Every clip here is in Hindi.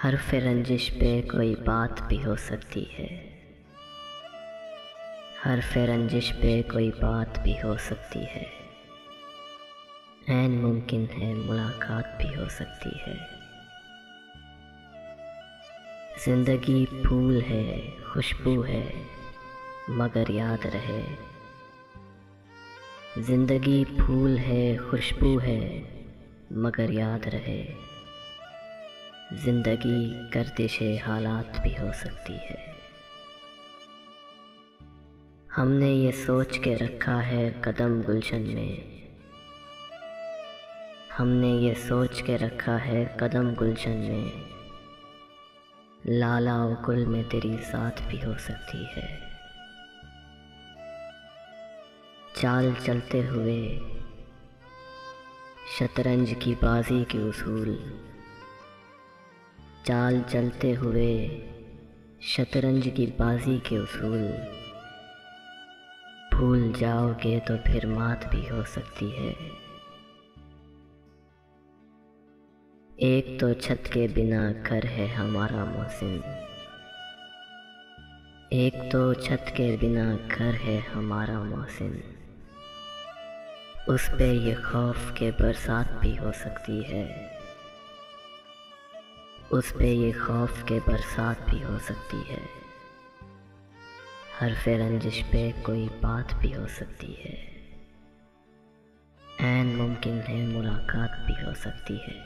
हर्फ रंजिश पे कोई बात भी हो सकती है। हर्फ रंजिश पे कोई बात भी हो सकती है। ऐन मुमकिन है मुलाकात भी हो सकती है। जिंदगी फूल है, खुशबू है, मगर याद रहे। जिंदगी फूल है, खुशबू है, मगर याद रहे। जिंदगी गर्दिशे हालात भी हो सकती है। हमने ये सोच के रखा है कदम गुलशन में। हमने ये सोच के रखा है कदम गुलशन में। लाला और गुल में तेरी साथ भी हो सकती है। चाल चलते हुए शतरंज की बाजी के उसूल। चाल चलते हुए शतरंज की बाजी के उसूल। भूल जाओगे तो फिर मात भी हो सकती है। एक तो छत के बिना घर है हमारा मोहसिन। एक तो छत के बिना घर है हमारा मोहसिन। उस पे ये खौफ के बरसात भी हो सकती है। उस पे ये खौफ के बरसात भी हो सकती है। हर्फ रंजिश पे कोई बात भी हो सकती है। ऐन मुमकिन है मुलाकात भी हो सकती है।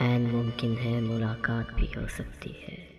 ऐन मुमकिन है मुलाकात भी हो सकती है।